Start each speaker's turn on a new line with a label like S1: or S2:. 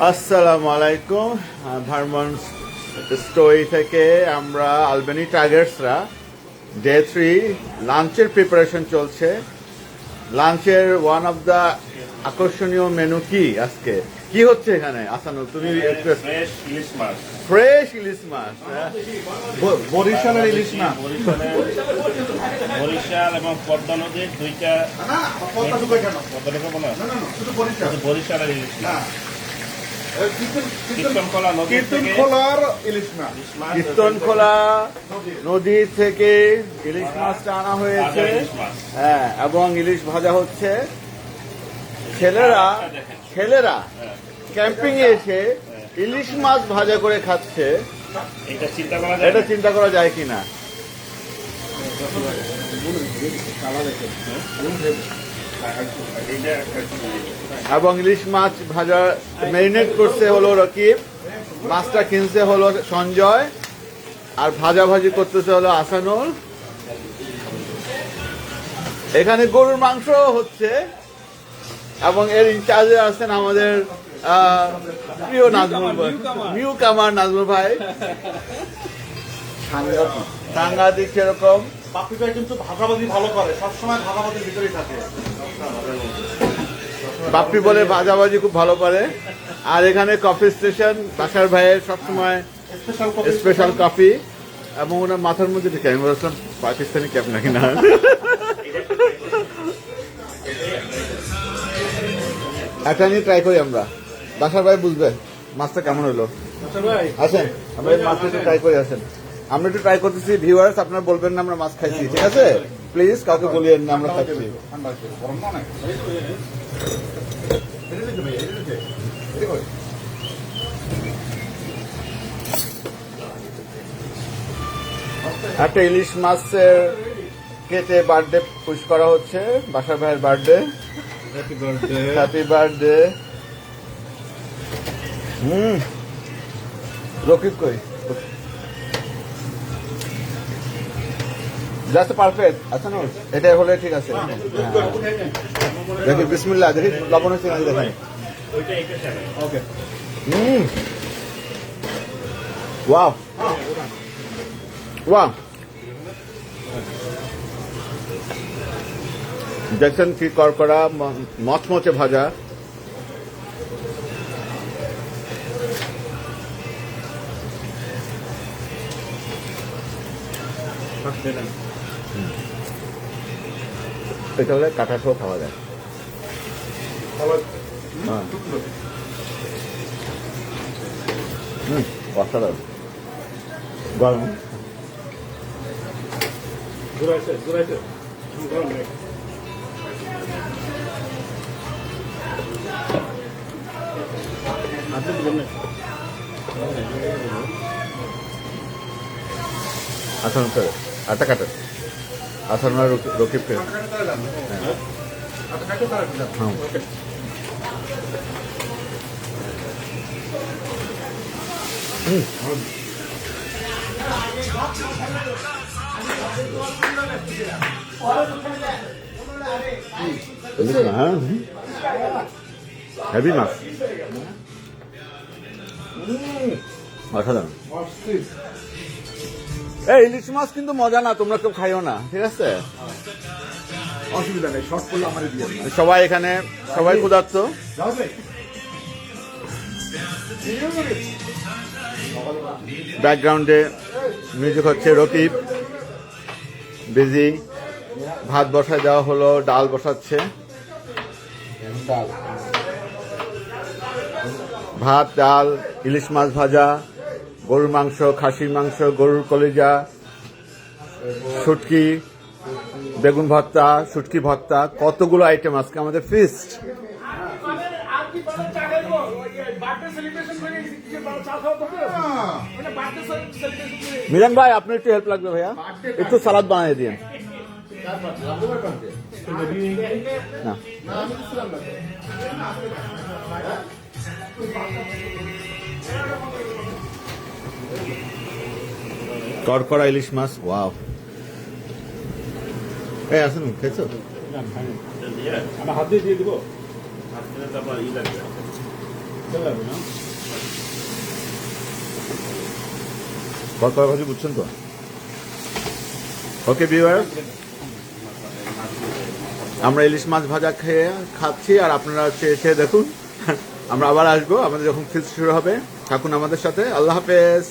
S1: আসসালামু আলাইকুম। ভার্মন স্টোরি থেকে আমরা আলবেনি টাইগার্সরা ডে 3 লাঞ্চের প্রিপারেশন চলছে। লাঞ্চের ওয়ান অফ দ্য আকর্ষণীয় মেনু কি আজকে কি হচ্ছে এখানে? আসানুল, তুমি
S2: ফ্রেশ ইলিশ মাছ।
S1: ফ্রেশ ইলিশ মাছ, বরিশালের ইলিশ না,
S2: বরিশাল এবং পদ্মা নদীর দুইটা বরিশালের ইলিশ মাছ।
S1: কীর্তনখোলা নদী থেকে ইলিশ মাছটা আনা হয়েছে। হ্যাঁ, এবং ইলিশ ভাজা হচ্ছে। ছেলেরা ক্যাম্পিং এ এসে ইলিশ মাছ ভাজা করে খাচ্ছে। এটা চিন্তা করা যায় কিনা? এবং ইলিশ মাছ ভাজা ম্যারিনেট করছে হলো রকিব, মাছটা কিনছে হলো সঞ্জয়, আর ভাজাভাজি করতেছে হলো আসানুল। এখানে গরুর মাংস হচ্ছে এবং এর ইনচার্জে আছেন আমাদের প্রিয় নাজমুল ভাই, নিউ কামার নাজমুল ভাই। সাংঘাতিক সেরকম।
S3: বাপ্পি ভাই কিন্তু ভাগাভাগি ভালো করে, সবসময় ভাগাভাগির ভিতরেই থাকে।
S1: বাপ্পি বলে ভাজাভাজি খুব ভালো করে। আর এখানে কফি স্টেশন, বাসার ভাইয়ের সবসময় স্পেশাল কফি, এবং ওনার মাথার মধ্যে থেকে আমি বলছিলাম পাকিস্তানি ক্যাপ নাকি না। একটা নিয়ে ট্রাই করি আমরা, বাসার ভাই বুঝবে মাছটা কেমন হলো। আসেন আমরা এই মাছটা একটু ট্রাই করে আসেন। আমরা একটু ট্রাই করতেছি, ভিউয়ার্স আপনারা বলবেন না আমরা মাছ খাইছি, ঠিক আছে? প্লিজ কাউকে বলিয়েন না আমরা খাচ্ছি। একটা ইলিশ মাছের কেটে বার্থডে পুশ করা হচ্ছে, বাসার ভাইয়ের বার্থডে। Happy birthday. রকিব কই? Just perfect. আচ্ছা না, এটা হলে ঠিক আছে। দেখি বিসমিল্লাহ, দেখি লবণ হচ্ছে নাকি দেখেন। ওকে। ওয়াও ওয়াও, দেখছেন কি করকরা মচমচে ভাজা। এটা হলে কাঁটা সহ খাওয়া যায়। অসাধারণ গরম। আসান আটা কাটা আসান রকিব কে হেভি মাছ, অসাধারণ। এই ইলিশ মাছ কিন্তু মজা না, তোমরা কেউ খাইও না, ঠিক আছে?
S3: অসুবিধা নেই, শর্ট করলে আমার দিয়ে
S1: সবাই এখানে সবাই ক্ষুধার্ত। ব্যাকগ্রাউন্ডে মিউজিক হচ্ছে, রকিব বিজি। ভাত বসায় দেওয়া হলো, ডাল বসাচ্ছে। ভাত, ডাল, ইলিশ মাছ ভাজা, গরুর মাংস, খাসির মাংস, গরুর কলিজা, শুটকি, বেগুন ভর্তা, শুটকি ভর্তা, কতগুলো আইটেম আজকে আমাদের ফিস্ট। মিলন ভাই, আপনি একটু হেল্প লাগবে ভাইয়া, একটু সালাদ বানিয়ে দিন না। করকরা ইলিশ মাছ, ওয়াও। এই আসুন, খেয়েছো?
S3: আমার হাত দিয়ে দিব।
S1: কয় ভাজি বুঝছেন তো? ওকে ভিউয়ার্স, আমরা ইলিশ মাছ ভাজা খেয়ে খাচ্ছি আর আপনারা চেয়ে দেখুন। আমরা আবার আসবো আমাদের যখন ফিস্ট শুরু হবে। থাকুন আমাদের সাথে। আল্লাহ হাফেজ।